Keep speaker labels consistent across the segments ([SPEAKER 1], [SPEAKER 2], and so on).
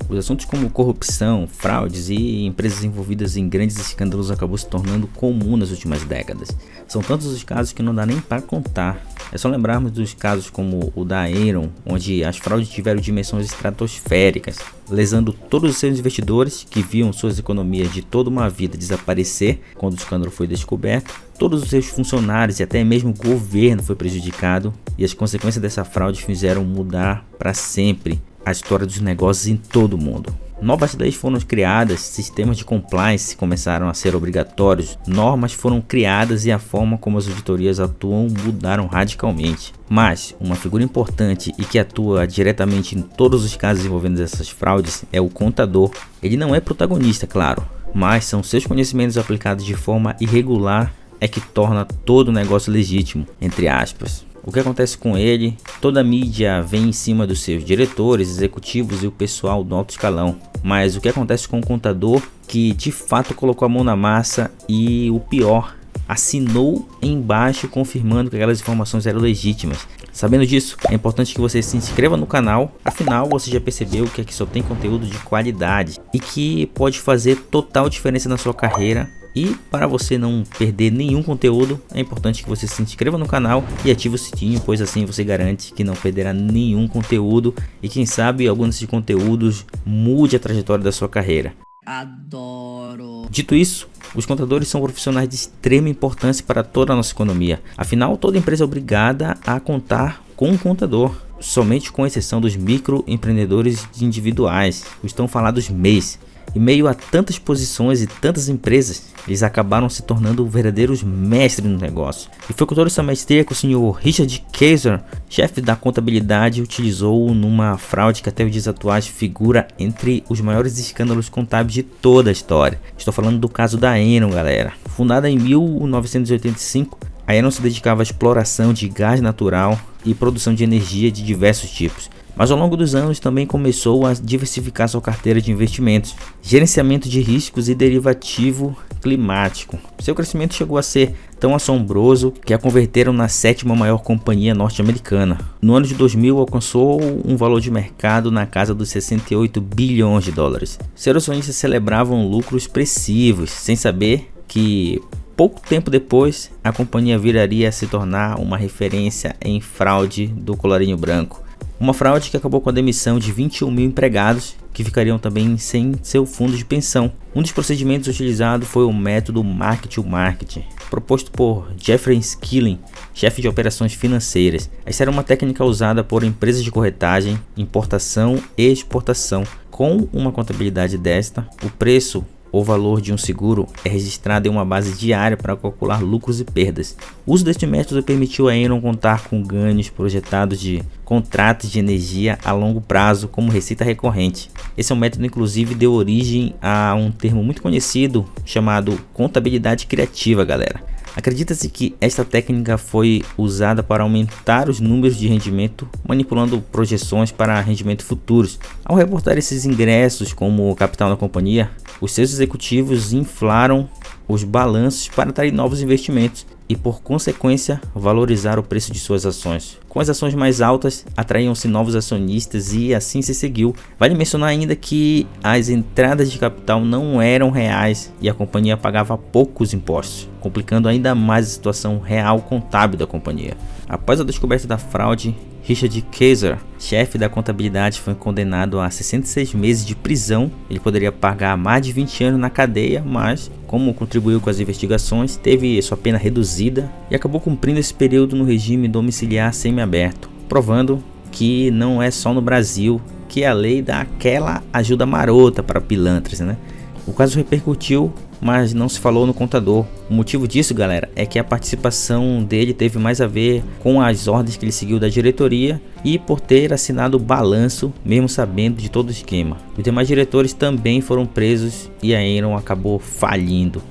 [SPEAKER 1] Os assuntos como corrupção, fraudes e empresas envolvidas em grandes escândalos acabou se tornando comum nas últimas décadas. São tantos os casos que não dá nem para contar. É só lembrarmos dos casos como o da Enron, onde as fraudes tiveram dimensões estratosféricas, lesando todos os seus investidores que viam suas economias de toda uma vida desaparecer quando o escândalo foi descoberto. Todos os seus funcionários e até mesmo o governo foi prejudicado, e as consequências dessa fraude fizeram mudar para sempre a história dos negócios em todo o mundo. Novas leis foram criadas, sistemas de compliance começaram a ser obrigatórios, normas foram criadas e a forma como as auditorias atuam mudaram radicalmente. Mas uma figura importante e que atua diretamente em todos os casos envolvendo essas fraudes é o contador. Ele não é protagonista, claro, mas são seus conhecimentos aplicados de forma irregular é que torna todo o negócio legítimo, entre aspas. O que acontece com ele? Toda a mídia vem em cima dos seus diretores, executivos e o pessoal do alto escalão. Mas o que acontece com o contador que de fato colocou a mão na massa e o pior, assinou embaixo confirmando que aquelas informações eram legítimas? Sabendo disso, é importante que você se inscreva no canal, afinal você já percebeu que aqui só tem conteúdo de qualidade e que pode fazer total diferença na sua carreira. E para você não perder nenhum conteúdo, é importante que você se inscreva no canal e ative o sininho, pois assim você garante que não perderá nenhum conteúdo e quem sabe algum desses conteúdos mude a trajetória da sua carreira.
[SPEAKER 2] Adoro!
[SPEAKER 1] Dito isso, os contadores são profissionais de extrema importância para toda a nossa economia. Afinal, toda empresa é obrigada a contar com um contador, somente com exceção dos microempreendedores individuais, os tão falados MEIs. Em meio a tantas posições e tantas empresas, eles acabaram se tornando verdadeiros mestres no negócio. E foi com toda essa maestria que o senhor Richard Kaiser, chefe da contabilidade, utilizou numa fraude que até os dias atuais figura entre os maiores escândalos contábeis de toda a história. Estou falando do caso da Enron, galera. Fundada em 1985, a Enron se dedicava à exploração de gás natural e produção de energia de diversos tipos. Mas ao longo dos anos também começou a diversificar sua carteira de investimentos, gerenciamento de riscos e derivativo climático. Seu crescimento chegou a ser tão assombroso que a converteram na sétima maior companhia norte-americana. No ano de 2000 alcançou um valor de mercado na casa dos 68 bilhões de dólares. Seus acionistas celebravam lucros expressivos, sem saber que pouco tempo depois a companhia viraria a se tornar uma referência em fraude do colarinho branco. Uma fraude que acabou com a demissão de 21 mil empregados que ficariam também sem seu fundo de pensão. Um dos procedimentos utilizados foi o método market-to-market, proposto por Jeffrey Skilling, chefe de operações financeiras. Essa era uma técnica usada por empresas de corretagem, importação e exportação. Com uma contabilidade desta, o preço ou valor de um seguro é registrado em uma base diária para calcular lucros e perdas. O uso deste método permitiu a Enron contar com ganhos projetados de contratos de energia a longo prazo como receita recorrente. Esse é um método inclusive deu origem a um termo muito conhecido chamado contabilidade criativa, galera. Acredita-se que esta técnica foi usada para aumentar os números de rendimento, manipulando projeções para rendimentos futuros. Ao reportar esses ingressos como capital da companhia, os seus executivos inflaram os balanços para atrair novos investimentos e, por consequência, valorizar o preço de suas ações. Com as ações mais altas, atraíam-se novos acionistas e assim se seguiu. Vale mencionar ainda que as entradas de capital não eram reais e a companhia pagava poucos impostos, complicando ainda mais a situação real contábil da companhia. Após a descoberta da fraude, Richard Kaiser, chefe da contabilidade, foi condenado a 66 meses de prisão. Ele poderia pagar mais de 20 anos na cadeia, mas como contribuiu com as investigações, teve sua pena reduzida e acabou cumprindo esse período no regime domiciliar semiaberto, provando que não é só no Brasil que a lei dá aquela ajuda marota para pilantras, né? O caso repercutiu, mas não se falou no contador. O motivo disso, galera, é que a participação dele teve mais a ver com as ordens que ele seguiu da diretoria e por ter assinado o balanço, mesmo sabendo de todo o esquema. Os demais diretores também foram presos e a Enron acabou falindo.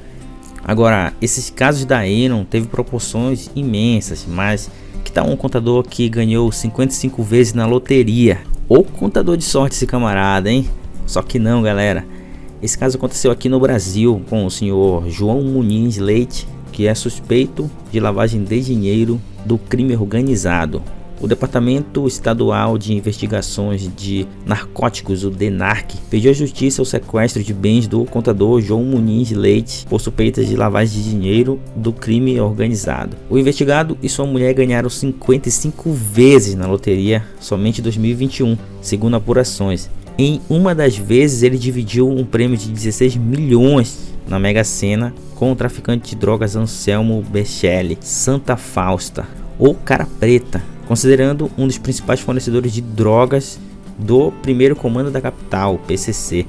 [SPEAKER 1] Agora, esses casos da Enron teve proporções imensas, mas que tal um contador que ganhou 55 vezes na loteria? Ou contador de sorte esse camarada, hein? Só que não, galera. Esse caso aconteceu aqui no Brasil com o senhor João Muniz Leite, que é suspeito de lavagem de dinheiro do crime organizado. O Departamento Estadual de Investigações de Narcóticos, o DENARC, pediu à justiça o sequestro de bens do contador João Muniz Leite por suspeitas de lavagem de dinheiro do crime organizado. O investigado e sua mulher ganharam 55 vezes na loteria somente em 2021, segundo apurações. Em uma das vezes ele dividiu um prêmio de 16 milhões na Mega Sena com o traficante de drogas Anselmo Bechelli, Santa Fausta, ou Cara Preta, considerando um dos principais fornecedores de drogas do primeiro comando da capital, PCC.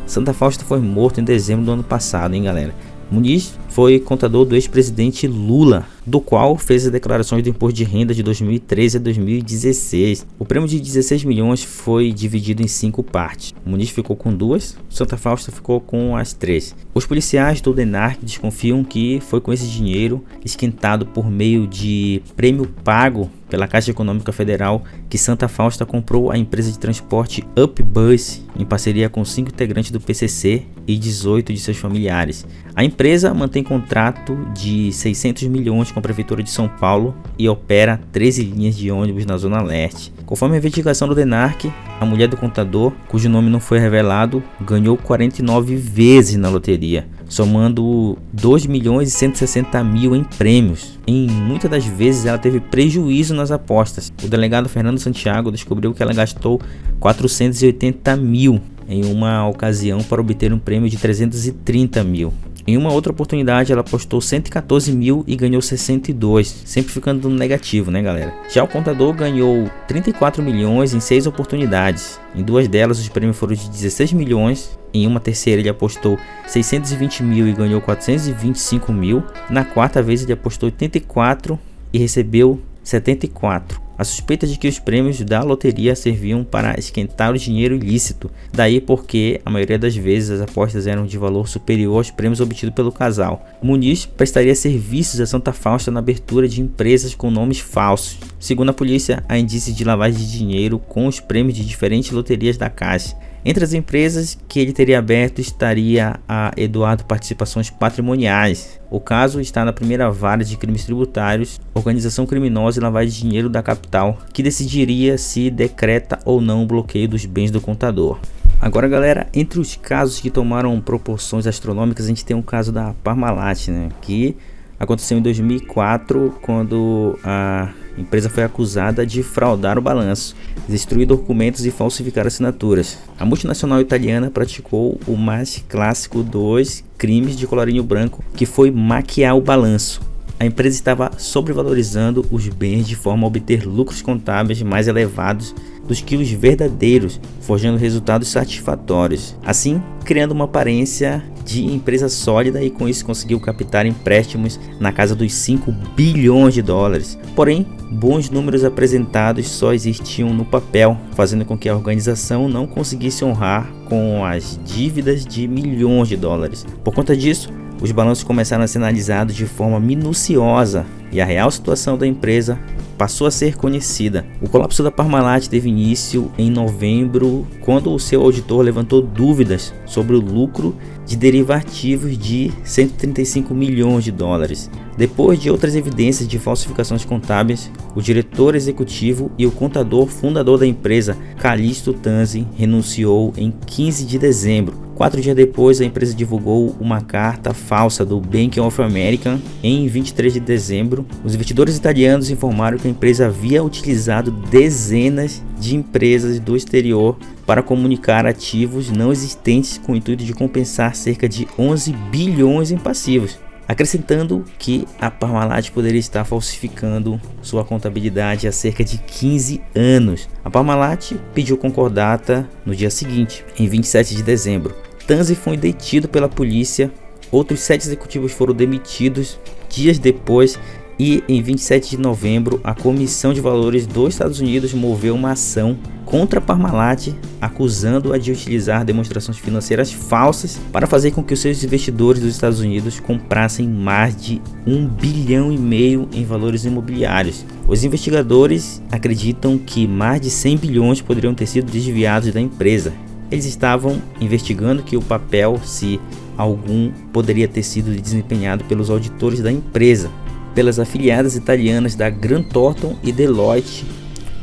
[SPEAKER 1] Santa Fausta foi morto em dezembro do ano passado, hein, galera? Muniz foi contador do ex-presidente Lula, do qual fez as declarações do imposto de renda de 2013 a 2016. O prêmio de 16 milhões foi dividido em 5 partes. Muniz ficou com 2, Santa Fausta ficou com as 3. Os policiais do DENARC desconfiam que foi com esse dinheiro, esquentado por meio de prêmio pago pela Caixa Econômica Federal, que Santa Fausta comprou a empresa de transporte Upbus, em parceria com 5 integrantes do PCC e 18 de seus familiares. A empresa mantém contrato de 600 milhões com a Prefeitura de São Paulo e opera 13 linhas de ônibus na Zona Leste. Conforme a investigação do DENARC, a mulher do contador, cujo nome não foi revelado, ganhou 49 vezes na loteria, somando 2 milhões e 160 mil em prêmios. Em muitas das vezes ela teve prejuízo nas apostas. O delegado Fernando Santiago descobriu que ela gastou 480 mil em uma ocasião para obter um prêmio de 330 mil. Em uma outra oportunidade ela apostou 114 mil e ganhou 62, sempre ficando no negativo, né, galera? Já o contador ganhou 34 milhões em 6 oportunidades. Em 2 delas os prêmios foram de 16 milhões. Em uma terceira ele apostou 620 mil e ganhou 425 mil. Na quarta vez ele apostou 84 e recebeu 74. A suspeita de que os prêmios da loteria serviam para esquentar o dinheiro ilícito, daí porque a maioria das vezes as apostas eram de valor superior aos prêmios obtidos pelo casal. Muniz prestaria serviços a Santa Fausta na abertura de empresas com nomes falsos. Segundo a polícia, há indícios de lavagem de dinheiro com os prêmios de diferentes loterias da Caixa. Entre as empresas que ele teria aberto estaria a Eduardo Participações Patrimoniais. O caso está na primeira vara de crimes tributários, organização criminosa e lavagem de dinheiro da capital, que decidiria se decreta ou não o bloqueio dos bens do contador. Agora, galera, entre os casos que tomaram proporções astronômicas, a gente tem o caso da Parmalat, né, que aconteceu em 2004, quando a empresa foi acusada de fraudar o balanço, destruir documentos e falsificar assinaturas. A multinacional italiana praticou o mais clássico dos crimes de colarinho branco, que foi maquiar o balanço. A empresa estava sobrevalorizando os bens de forma a obter lucros contábeis mais elevados dos que os verdadeiros, forjando resultados satisfatórios, assim criando uma aparência de empresa sólida, e com isso conseguiu captar empréstimos na casa dos 5 bilhões de dólares. Porém, bons números apresentados só existiam no papel, fazendo com que a organização não conseguisse honrar com as dívidas de milhões de dólares. Por conta disso, os balanços começaram a ser analisados de forma minuciosa e a real situação da empresa passou a ser conhecida. O colapso da Parmalat teve início em novembro, quando o seu auditor levantou dúvidas sobre o lucro de derivativos de 135 milhões de dólares. Depois de outras evidências de falsificações contábeis, o diretor executivo e o contador fundador da empresa, Calixto Tanzi, renunciou em 15 de dezembro. 4 dias depois, a empresa divulgou uma carta falsa do Bank of America. Em 23 de dezembro, os investidores italianos informaram que a empresa havia utilizado dezenas de empresas do exterior para comunicar ativos não existentes com o intuito de compensar cerca de 11 bilhões em passivos, acrescentando que a Parmalat poderia estar falsificando sua contabilidade há cerca de 15 anos. A Parmalat pediu concordata no dia seguinte, em 27 de dezembro. Tanzi foi detido pela polícia, outros 7 executivos foram demitidos dias depois, e em 27 de novembro a Comissão de Valores dos Estados Unidos moveu uma ação contra a Parmalat, acusando-a de utilizar demonstrações financeiras falsas para fazer com que os seus investidores dos Estados Unidos comprassem mais de 1,5 bilhão em valores imobiliários. Os investigadores acreditam que mais de 100 bilhões poderiam ter sido desviados da empresa. Eles estavam investigando que o papel, se algum, poderia ter sido desempenhado pelos auditores da empresa, pelas afiliadas italianas da Grant Thornton e Deloitte,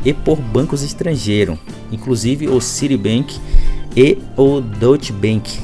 [SPEAKER 1] e por bancos estrangeiros, inclusive o Citibank e o Deutsche Bank,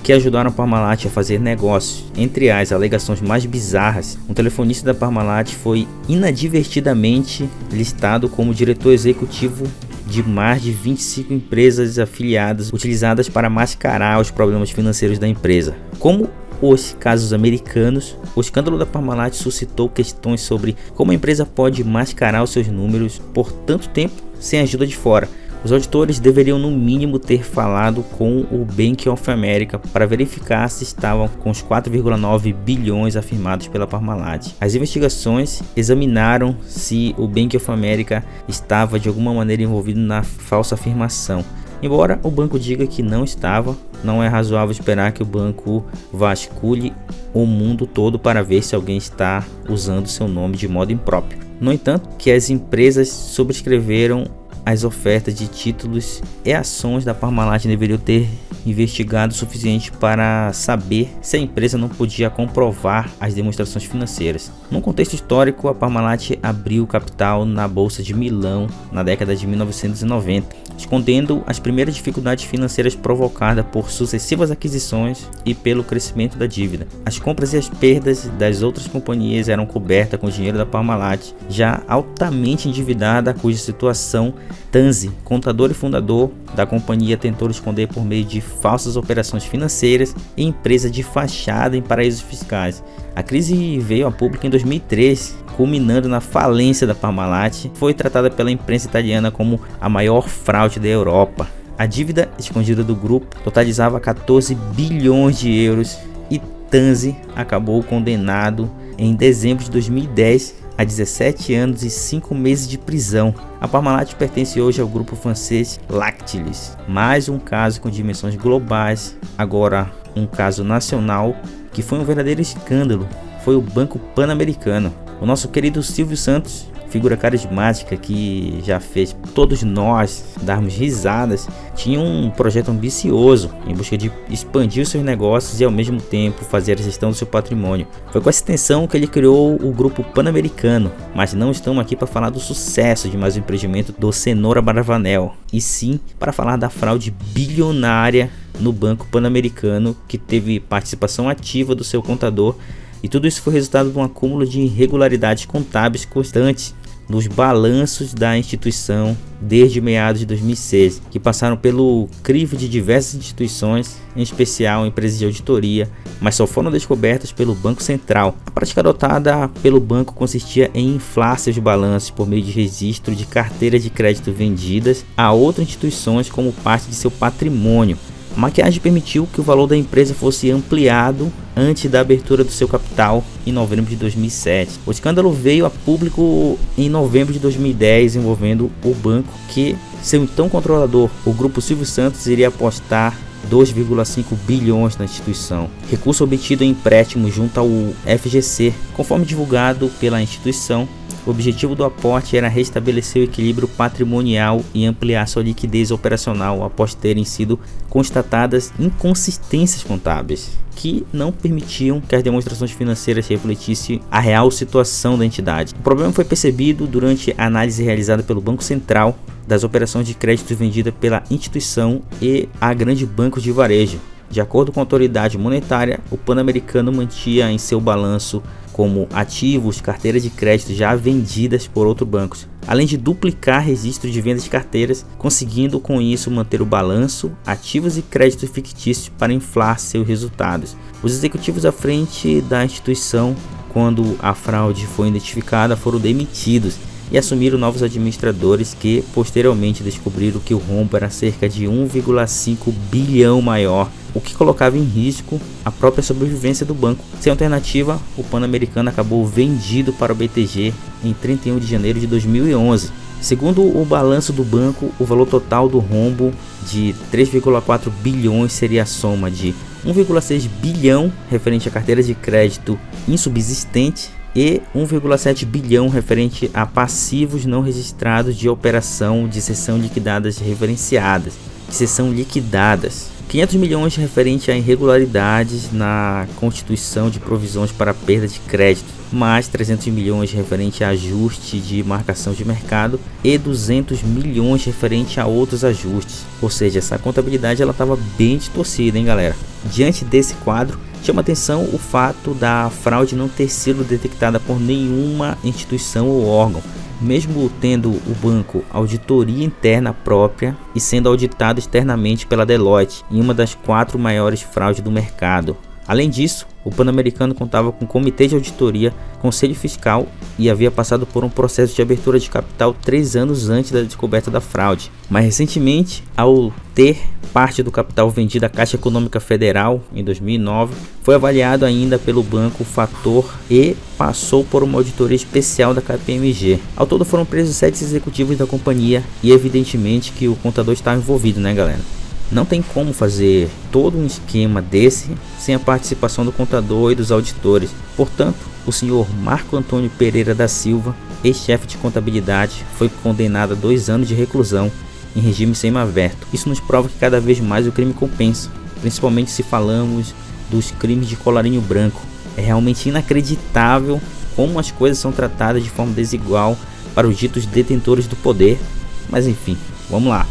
[SPEAKER 1] que ajudaram a Parmalat a fazer negócios. Entre as alegações mais bizarras, um telefonista da Parmalat foi inadvertidamente listado como diretor executivo de mais de 25 empresas afiliadas utilizadas para mascarar os problemas financeiros da empresa. Como os casos americanos, o escândalo da Parmalat suscitou questões sobre como a empresa pode mascarar os seus números por tanto tempo sem ajuda de fora. Os auditores deveriam no mínimo ter falado com o Bank of America para verificar se estavam com os 4,9 bilhões afirmados pela Parmalat. As investigações examinaram se o Bank of America estava de alguma maneira envolvido na falsa afirmação. Embora o banco diga que não estava, não é razoável esperar que o banco vasculhe o mundo todo para ver se alguém está usando seu nome de modo impróprio. No entanto, que as empresas subscreveram as ofertas de títulos e ações da Parmalat deveriam ter investigado o suficiente para saber se a empresa não podia comprovar as demonstrações financeiras. Num contexto histórico, a Parmalat abriu capital na Bolsa de Milão na década de 1990, escondendo as primeiras dificuldades financeiras provocadas por sucessivas aquisições e pelo crescimento da dívida. As compras e as perdas das outras companhias eram cobertas com o dinheiro da Parmalat, já altamente endividada, cuja situação Tanzi, contador e fundador da companhia, tentou esconder por meio de falsas operações financeiras e empresa de fachada em paraísos fiscais. A crise veio a público em 2003, culminando na falência da Parmalat. Foi tratada pela imprensa italiana como a maior fraude da Europa. A dívida escondida do grupo totalizava 14 bilhões de euros e Tanzi acabou condenado em dezembro de 2010 a 17 anos e 5 meses de prisão. A Parmalat pertence hoje ao grupo francês Lactalis. Mais um caso com dimensões globais, agora um caso nacional, que foi um verdadeiro escândalo, foi o Banco Pan-Americano. O nosso querido Silvio Santos, figura carismática que já fez todos nós darmos risadas, tinha um projeto ambicioso em busca de expandir os seus negócios e ao mesmo tempo fazer a gestão do seu patrimônio. Foi com essa intenção que ele criou o Grupo Pan-Americano, mas não estamos aqui para falar do sucesso de mais um empreendimento do Cenoura Bravanel, e sim para falar da fraude bilionária no Banco Pan-Americano, que teve participação ativa do seu contador. E tudo isso foi resultado de um acúmulo de irregularidades contábeis constantes nos balanços da instituição desde meados de 2006, que passaram pelo crivo de diversas instituições, em especial empresas de auditoria, mas só foram descobertas pelo Banco Central. A prática adotada pelo banco consistia em inflar seus balanços por meio de registro de carteiras de crédito vendidas a outras instituições como parte de seu patrimônio. A maquiagem permitiu que o valor da empresa fosse ampliado antes da abertura do seu capital em novembro de 2007. O escândalo veio a público em novembro de 2010, envolvendo o banco que seu então controlador, o Grupo Silvio Santos, iria apostar 2,5 bilhões na instituição, recurso obtido em empréstimo junto ao FGC. Conforme divulgado pela instituição, o objetivo do aporte era restabelecer o equilíbrio patrimonial e ampliar sua liquidez operacional após terem sido constatadas inconsistências contábeis que não permitiam que as demonstrações financeiras refletissem a real situação da entidade. O problema foi percebido durante a análise realizada pelo Banco Central das operações de crédito vendidas pela instituição e a grandes bancos de varejo. De acordo com a autoridade monetária, o Pan-Americano mantinha em seu balanço como ativos carteiras de crédito já vendidas por outros bancos, além de duplicar registro de vendas de carteiras, conseguindo com isso manter o balanço, ativos e créditos fictícios para inflar seus resultados. Os executivos à frente da instituição, quando a fraude foi identificada, foram demitidos e assumiram novos administradores que posteriormente descobriram que o rombo era cerca de 1,5 bilhão maior, o que colocava em risco a própria sobrevivência do banco. Sem alternativa, o Pan-Americano acabou vendido para o BTG em 31 de janeiro de 2011. Segundo o balanço do banco, o valor total do rombo de 3,4 bilhões seria a soma de 1,6 bilhão referente a carteiras de crédito insubsistente e 1,7 bilhão referente a passivos não registrados de operação de cessão liquidadas referenciadas, de cessão liquidadas. 500 milhões referente a irregularidades na constituição de provisões para perda de crédito. mais 300 milhões referente a ajuste de marcação de mercado e 200 milhões referente a outros ajustes. Ou seja, essa contabilidade ela estava bem distorcida, hein, galera? Diante desse quadro, chama atenção o fato da fraude não ter sido detectada por nenhuma instituição ou órgão, mesmo tendo o banco auditoria interna própria e sendo auditado externamente pela Deloitte em uma das 4 maiores fraudes do mercado. Além disso, o Pan-Americano contava com comitê de auditoria, conselho fiscal e havia passado por um processo de abertura de capital 3 anos antes da descoberta da fraude. Mais recentemente, ao ter parte do capital vendido à Caixa Econômica Federal em 2009, foi avaliado ainda pelo banco fator e passou por uma auditoria especial da KPMG. Ao todo foram presos 7 executivos da companhia e evidentemente que o contador estava envolvido, né, galera? Não tem como fazer todo um esquema desse sem a participação do contador e dos auditores. Portanto, o senhor Marco Antônio Pereira da Silva, ex-chefe de contabilidade, foi condenado a 2 anos de reclusão em regime semiaberto. Isso nos prova que cada vez mais o crime compensa, principalmente se falamos dos crimes de colarinho branco. É realmente inacreditável como as coisas são tratadas de forma desigual para os ditos detentores do poder. Mas enfim, vamos lá.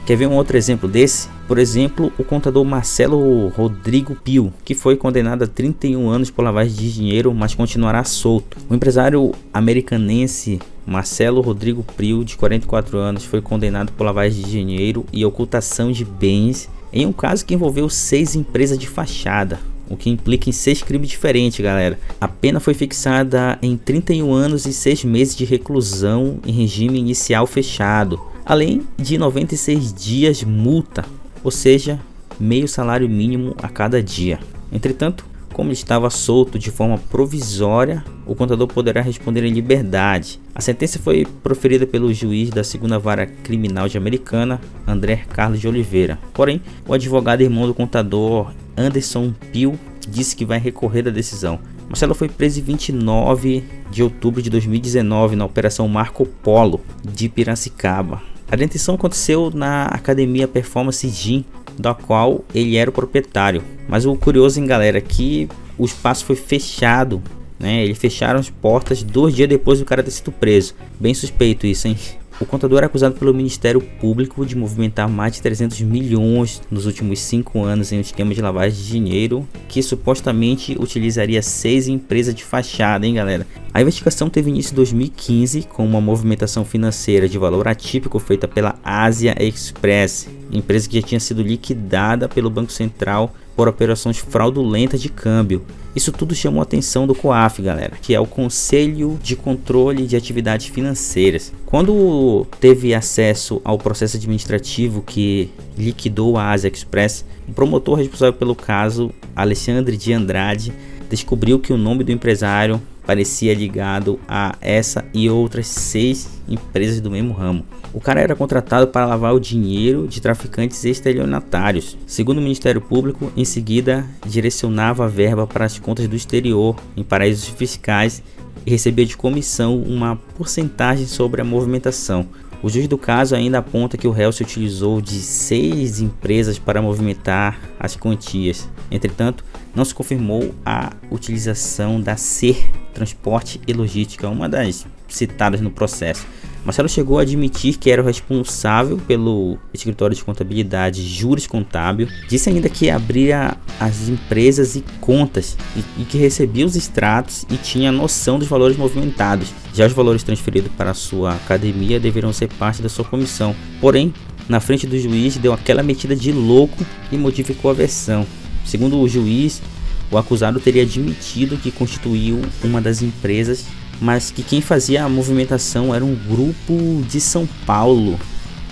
[SPEAKER 1] Quer ver um outro exemplo desse? Por exemplo, o contador Marcelo Rodrigo Pio, que foi condenado a 31 anos por lavagem de dinheiro, mas continuará solto. O empresário americanense Marcelo Rodrigo Pio, de 44 anos, foi condenado por lavagem de dinheiro e ocultação de bens em um caso que envolveu 6 empresas de fachada, o que implica em 6 crimes diferentes, galera. A pena foi fixada em 31 anos e 6 meses de reclusão em regime inicial fechado, além de 96 dias multa, ou seja, meio salário mínimo a cada dia. Entretanto, como ele estava solto de forma provisória, o contador poderá responder em liberdade. A sentença foi proferida pelo juiz da 2ª Vara Criminal de Americana, André Carlos de Oliveira. Porém, o advogado irmão do contador, Anderson Pio, disse que vai recorrer da decisão. Marcelo foi preso em 29 de outubro de 2019 na Operação Marco Polo de Piracicaba. A detenção aconteceu na Academia Performance Gym, da qual ele era o proprietário. Mas o curioso, hein, galera, é que o espaço foi fechado, né? Eles fecharam as portas 2 dias depois do cara ter sido preso. Bem suspeito isso, hein? O contador é acusado pelo Ministério Público de movimentar mais de 300 milhões nos últimos 5 anos em um esquema de lavagem de dinheiro que supostamente utilizaria 6 empresas de fachada, hein, galera? A investigação teve início em 2015 com uma movimentação financeira de valor atípico feita pela Asia Express, empresa que já tinha sido liquidada pelo Banco Central por operações fraudulentas de câmbio. Isso tudo chamou a atenção do COAF, galera, que é o Conselho de Controle de Atividades Financeiras. Quando teve acesso ao processo administrativo que liquidou a Asia Express, o promotor responsável pelo caso, Alexandre de Andrade, descobriu que o nome do empresário parecia ligado a essa e outras 6 empresas do mesmo ramo. O cara era contratado para lavar o dinheiro de traficantes estelionatários. Segundo o Ministério Público, em seguida direcionava a verba para as contas do exterior em paraísos fiscais e recebia de comissão uma porcentagem sobre a movimentação. O juiz do caso ainda aponta que o réu se utilizou de 6 empresas para movimentar as quantias. Entretanto, não se confirmou a utilização da SER Transporte e Logística, uma das citadas no processo. Marcelo chegou a admitir que era o responsável pelo escritório de contabilidade Juris Contábil. Disse ainda que abria as empresas e contas e que recebia os extratos e tinha noção dos valores movimentados. Já os valores transferidos para a sua academia deverão ser parte da sua comissão. Porém, na frente do juiz, deu aquela metida de louco e modificou a versão. Segundo o juiz, o acusado teria admitido que constituiu uma das empresas, mas que quem fazia a movimentação era um grupo de São Paulo,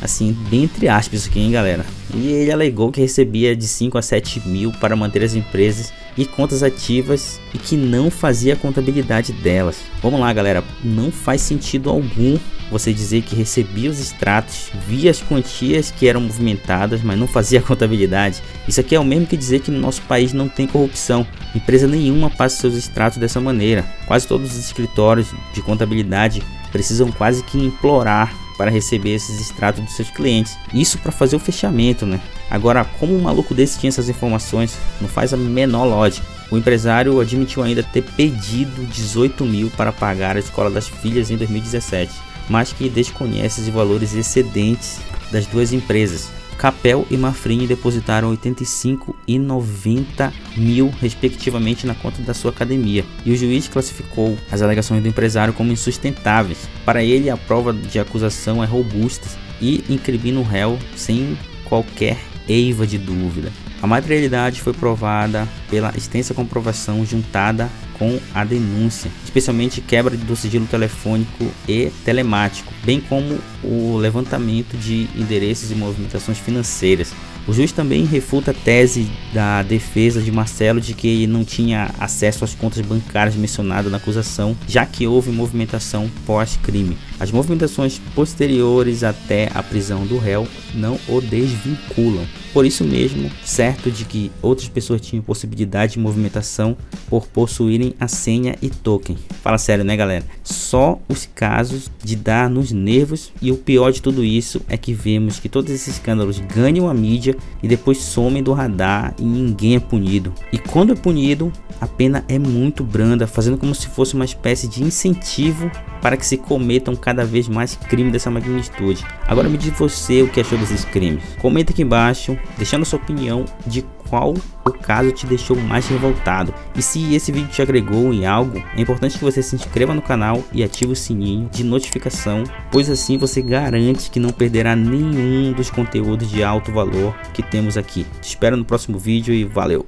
[SPEAKER 1] assim, bem entre aspas aqui, hein, galera. E ele alegou que recebia de 5 a 7 mil para manter as empresas e contas ativas e que não fazia a contabilidade delas. Vamos lá, galera, não faz sentido algum você dizer que recebia os extratos, via as quantias que eram movimentadas, mas não fazia a contabilidade. Isso aqui é o mesmo que dizer que no nosso país não tem corrupção. Empresa nenhuma passa seus extratos dessa maneira. Quase todos os escritórios de contabilidade precisam quase que implorar para receber esses extratos dos seus clientes. Isso para fazer o fechamento, né? Agora, como um maluco desse tinha essas informações, não faz a menor lógica. O empresário admitiu ainda ter pedido 18 mil para pagar a escola das filhas em 2017, mas que desconhece os valores excedentes das duas empresas. Capel e Mafrini depositaram 85 e 90 mil respectivamente na conta da sua academia, e o juiz classificou as alegações do empresário como insustentáveis. Para ele, a prova de acusação é robusta e incrimina o réu sem qualquer eiva de dúvida. A materialidade foi provada pela extensa comprovação juntada com a denúncia, especialmente quebra do sigilo telefônico e telemático, bem como o levantamento de endereços e movimentações financeiras. O juiz também refuta a tese da defesa de Marcelo de que ele não tinha acesso às contas bancárias mencionadas na acusação, já que houve movimentação pós-crime. As movimentações posteriores até a prisão do réu não o desvinculam. Por isso mesmo, certo de que outras pessoas tinham possibilidade de movimentação por possuírem a senha e token. Fala sério, né, galera? Só os casos de dar nos nervos, e o pior de tudo isso é que vemos que todos esses escândalos ganham a mídia e depois somem do radar e ninguém é punido. E quando é punido, a pena é muito branda, fazendo como se fosse uma espécie de incentivo para que se cometam cada vez mais crimes dessa magnitude. Agora me diz você o que achou desses crimes. Comenta aqui embaixo, deixando a sua opinião de qual o caso te deixou mais revoltado. E se esse vídeo te agregou em algo, é importante que você se inscreva no canal e ative o sininho de notificação, pois assim você garante que não perderá nenhum dos conteúdos de alto valor que temos aqui. Te espero no próximo vídeo e valeu!